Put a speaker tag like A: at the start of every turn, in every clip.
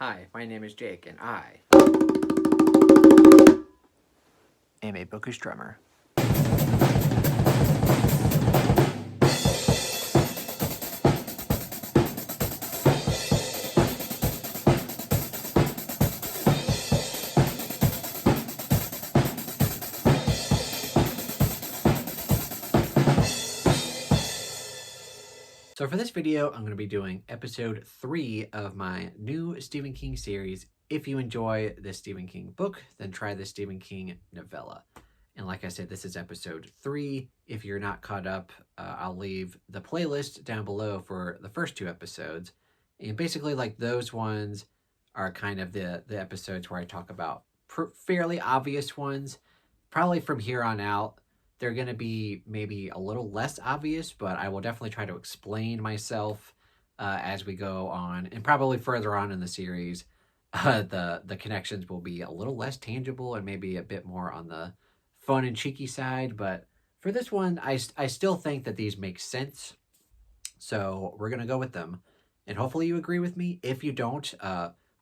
A: Hi, my name is Jake, and I am a bookish drummer. So for this video, I'm going to be doing episode 3 of my new Stephen King series. If you enjoy this Stephen King book, then try the Stephen King novella. And like I said, this is episode 3. If you're not caught up, I'll leave the playlist down below for the first 2 episodes. And basically, like, those ones are kind of the episodes where I talk about fairly obvious ones. Probably from here on out, they're going to be maybe a little less obvious, but I will definitely try to explain myself as we go on, and probably further on in the series, the connections will be a little less tangible and maybe a bit more on the fun and cheeky side. But for this one, I still think that these make sense, so we're going to go with them. And hopefully you agree with me. If you don't,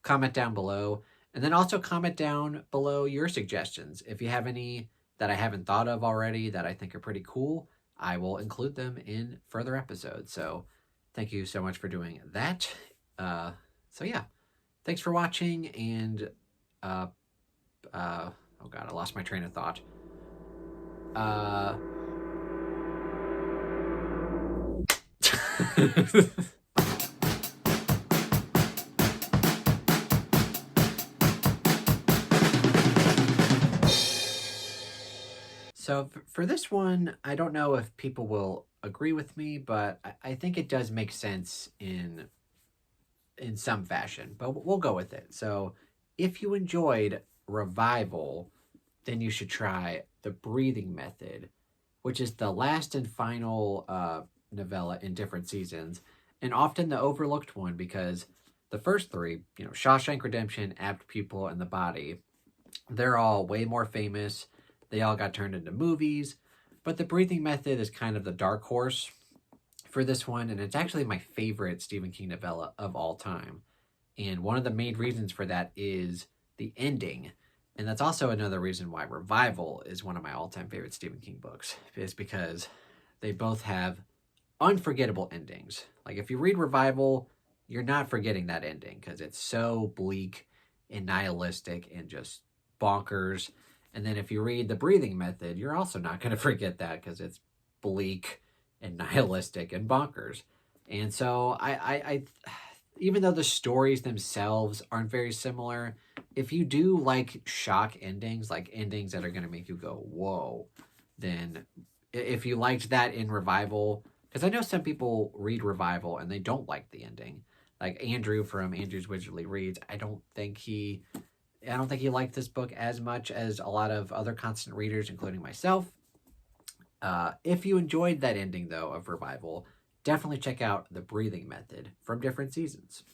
A: comment down below. And then also comment down below your suggestions. If you have any that I haven't thought of already that I think are pretty cool, I will include them in further episodes. So thank you so much for doing that. So yeah, thanks for watching. And oh god, I lost my train of thought. So for this one, I don't know if people will agree with me, but I think it does make sense in some fashion, but we'll go with it. So if you enjoyed Revival, then you should try The Breathing Method, which is the last and final novella in different seasons, and often the overlooked one because the first 3, Shawshank Redemption, Apt Pupil, and The Body, they're all way more famous. They all got turned into movies, but The Breathing Method is kind of the dark horse for this one, and it's actually my favorite Stephen King novella of all time. And one of the main reasons for that is the ending. And that's also another reason why Revival is one of my all-time favorite Stephen King books, is because they both have unforgettable endings. Like, if you read Revival, you're not forgetting that ending because it's so bleak and nihilistic and just bonkers. And then if you read The Breathing Method, you're also not going to forget that because it's bleak and nihilistic and bonkers. And so I even though the stories themselves aren't very similar, if you do like shock endings, like endings that are going to make you go, whoa, then if you liked that in Revival, because I know some people read Revival and they don't like the ending. Like Andrew from Andrew's Wizardly Reads, I don't think he liked this book as much as a lot of other constant readers, including myself. If you enjoyed that ending, though, of Revival, definitely check out The Breathing Method from different seasons.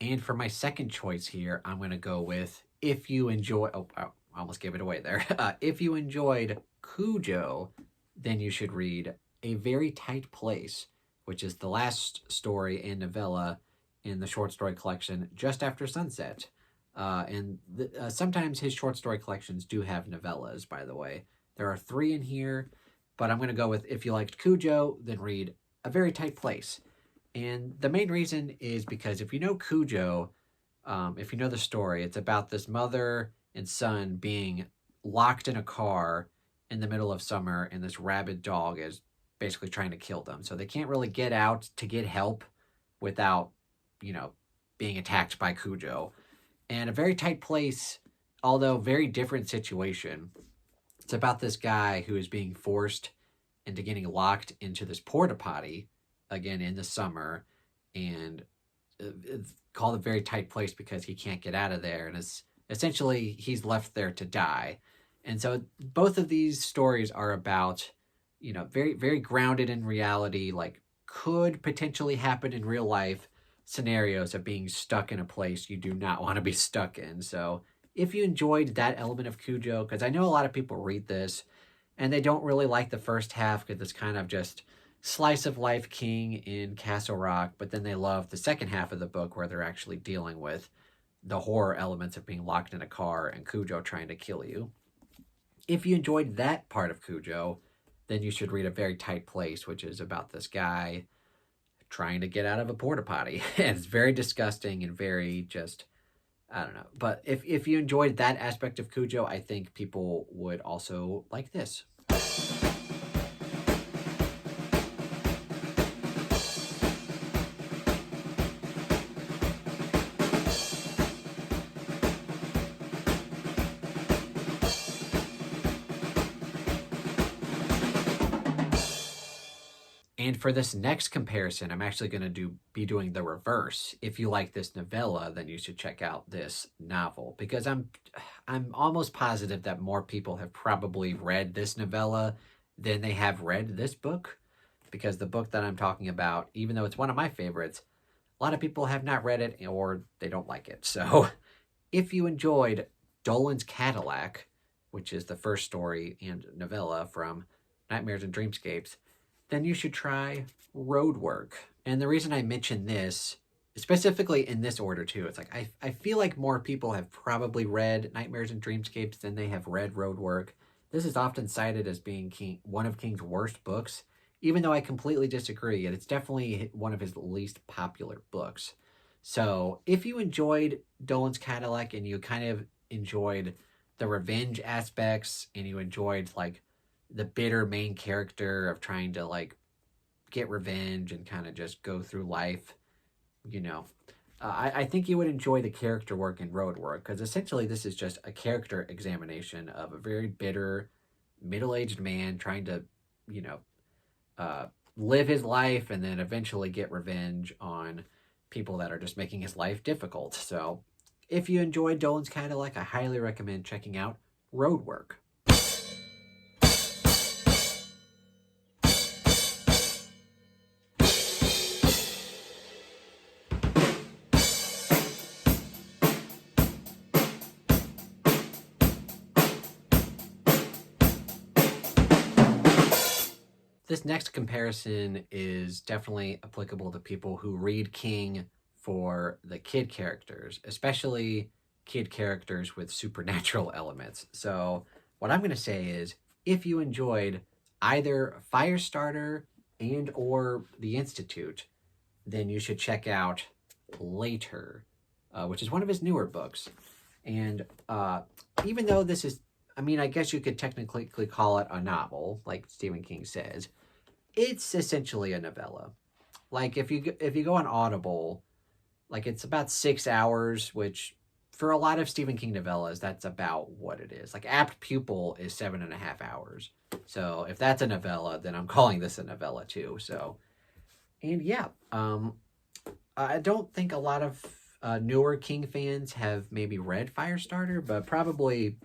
A: And for my second choice here, I'm going to go with, if you enjoy... Oh, I almost gave it away there. If you enjoyed Cujo, then you should read A Very Tight Place, which is the last story and novella in the short story collection Just After Sunset. Sometimes his short story collections do have novellas, by the way. There are 3 in here, but I'm going to go with, if you liked Cujo, then read A Very Tight Place. And the main reason is because if you know Cujo, if you know the story, it's about this mother and son being locked in a car in the middle of summer, and this rabid dog is basically trying to kill them. So they can't really get out to get help without, being attacked by Cujo. And A Very Tight Place, although very different situation, it's about this guy who is being forced into getting locked into this porta potty, again, in the summer, and it's called A Very Tight Place because he can't get out of there, and it's essentially he's left there to die. And so both of these stories are about, very, very grounded in reality, like could potentially happen in real life, scenarios of being stuck in a place you do not want to be stuck in. So if you enjoyed that element of Cujo, because I know a lot of people read this and they don't really like the first half because it's kind of just slice of life king in Castle Rock, but then they love the second half of the book where they're actually dealing with the horror elements of being locked in a car and Cujo trying to kill you. If you enjoyed that part of Cujo, then you should read A Very Tight Place, which is about this guy trying to get out of a porta potty. And it's very disgusting and very just, I don't know. But if you enjoyed that aspect of Cujo, I think people would also like this. And for this next comparison, I'm actually going to be doing the reverse. If you like this novella, then you should check out this novel because I'm almost positive that more people have probably read this novella than they have read this book, because the book that I'm talking about, even though it's one of my favorites, a lot of people have not read it or they don't like it. So if you enjoyed Dolan's Cadillac, which is the first story and novella from Nightmares and Dreamscapes, then you should try Roadwork. And the reason I mention this, specifically in this order too, it's like I feel like more people have probably read Nightmares and Dreamscapes than they have read Roadwork. This is often cited as being one of King's worst books, even though I completely disagree. And it's definitely one of his least popular books. So if you enjoyed Dolan's Cadillac and you kind of enjoyed the revenge aspects and you enjoyed like the bitter main character of trying to like get revenge and kind of just go through life, I think you would enjoy the character work in Roadwork, because essentially this is just a character examination of a very bitter middle-aged man trying to live his life and then eventually get revenge on people that are just making his life difficult. So if you enjoyed Dolan's Cadillac, I highly recommend checking out Roadwork. This next comparison is definitely applicable to people who read King for the kid characters, especially kid characters with supernatural elements. So what I'm going to say is, if you enjoyed either Firestarter and or The Institute, then you should check out Later, which is one of his newer books. And even though this is, I guess you could technically call it a novel, like Stephen King says, it's essentially a novella. Like if you go on Audible, like it's about 6 hours, which for a lot of Stephen King novellas, that's about what it is. Like Apt Pupil is 7.5 hours. So if that's a novella, then I'm calling this a novella too. So, and yeah, I don't think a lot of newer King fans have maybe read Firestarter, but probably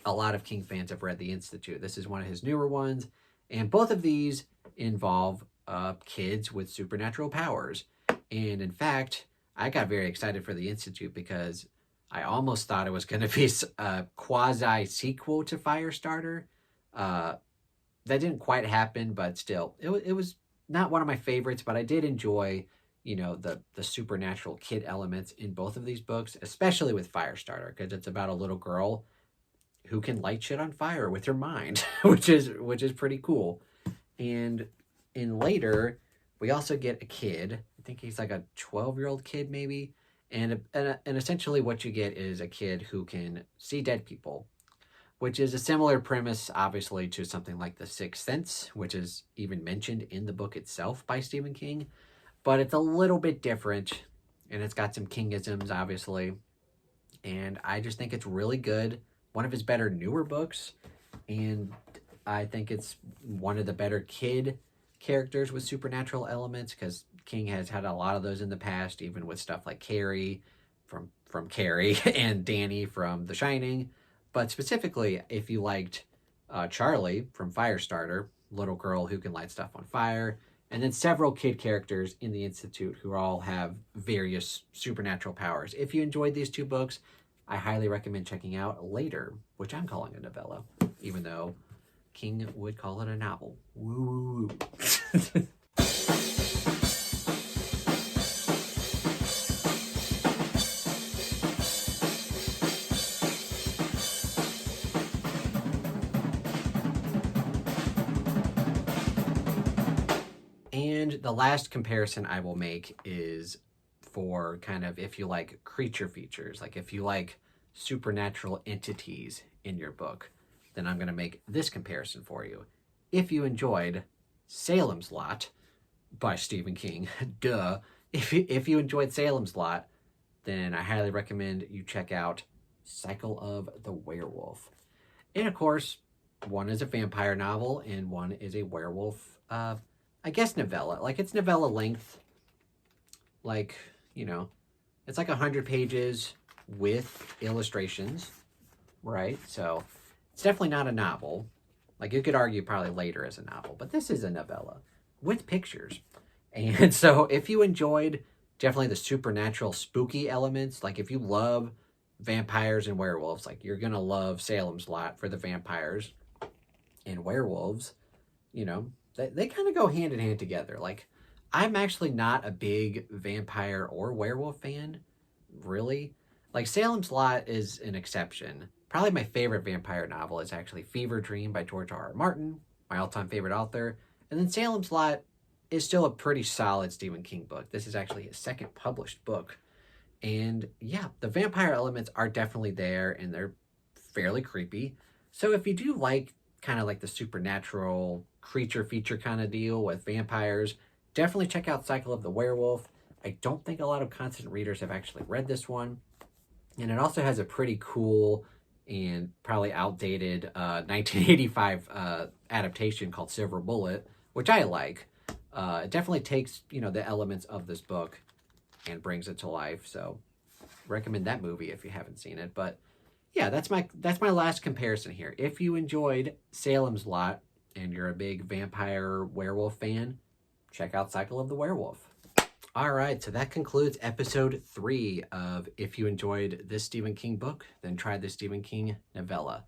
A: a lot of King fans have read The Institute. This is one of his newer ones, and both of these involve kids with supernatural powers. And in fact, I got very excited for The Institute because I almost thought it was going to be a quasi sequel to Firestarter. That didn't quite happen, but still, it was not one of my favorites, but I did enjoy, the supernatural kid elements in both of these books, especially with Firestarter, because it's about a little girl who can light shit on fire with her mind, which is pretty cool. And in Later, we also get a kid. I think he's like a 12-year-old kid maybe. And essentially what you get is a kid who can see dead people, which is a similar premise, obviously, to something like The Sixth Sense, which is even mentioned in the book itself by Stephen King. But it's a little bit different, and it's got some Kingisms, obviously. And I just think it's really good. One of his better newer books. And I think it's one of the better kid characters with supernatural elements, because King has had a lot of those in the past, even with stuff like Carrie from Carrie and Danny from The Shining. But specifically, if you liked Charlie from Firestarter, little girl who can light stuff on fire, and then several kid characters in the Institute who all have various supernatural powers. If you enjoyed these two books, I highly recommend checking out Later, which I'm calling a novella, even though King would call it a novel. Woo. And the last comparison I will make is for kind of if you like creature features, like if you like supernatural entities in your book, then I'm going to make this comparison for you. If you enjoyed Salem's Lot by Stephen King, duh. If you enjoyed Salem's Lot, then I highly recommend you check out Cycle of the Werewolf. And of course, one is a vampire novel and one is a werewolf, I guess novella. Like, it's novella length. Like, you know, it's like 100 pages with illustrations, right? So it's definitely not a novel. Like, you could argue probably Later as a novel, but this is a novella with pictures. And so if you enjoyed definitely the supernatural spooky elements, like if you love vampires and werewolves, like you're going to love Salem's Lot for the vampires and werewolves, you know, they kind of go hand in hand together. Like, I'm actually not a big vampire or werewolf fan, really. Like, Salem's Lot is an exception. Probably my favorite vampire novel is actually Fever Dream by George R.R. Martin, my all-time favorite author. And then Salem's Lot is still a pretty solid Stephen King book. This is actually his second published book. And yeah, the vampire elements are definitely there, and they're fairly creepy. So if you do like kind of like the supernatural creature feature kind of deal with vampires, definitely check out Cycle of the Werewolf. I don't think a lot of constant readers have actually read this one. And it also has a pretty cool and probably outdated 1985 adaptation called Silver Bullet, which I like. It definitely takes, you know, the elements of this book and brings it to life. So recommend that movie if you haven't seen it. But yeah, that's my last comparison here. If you enjoyed Salem's Lot and you're a big vampire werewolf fan, check out Cycle of the Werewolf. All right, so that concludes episode 3 of If you enjoyed this Stephen King book, then try this Stephen King novella.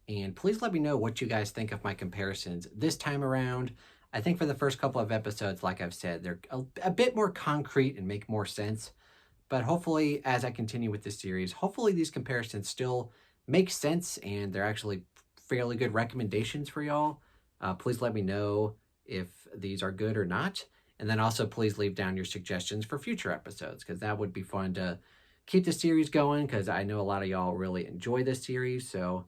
A: And please let me know what you guys think of my comparisons this time around. I think for the first couple of episodes, like I've said, they're a bit more concrete and make more sense. But hopefully, as I continue with this series, hopefully these comparisons still make sense and they're actually fairly good recommendations for y'all. Please let me know if these are good or not. And then also please leave down your suggestions for future episodes, because that would be fun to keep the series going, because I know a lot of y'all really enjoy this series. So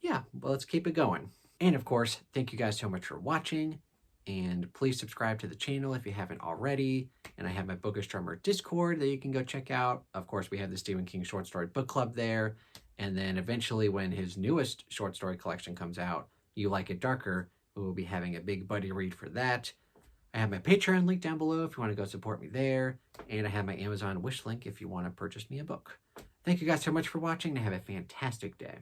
A: yeah, well, let's keep it going. And of course, thank you guys so much for watching. And please subscribe to the channel if you haven't already. And I have my Bookish Drummer Discord that you can go check out. Of course, we have the Stephen King Short Story Book Club there. And then eventually when his newest short story collection comes out, You Like It Darker, we will be having a big buddy read for that. I have my Patreon link down below if you want to go support me there. And I have my Amazon wish link if you want to purchase me a book. Thank you guys so much for watching and have a fantastic day.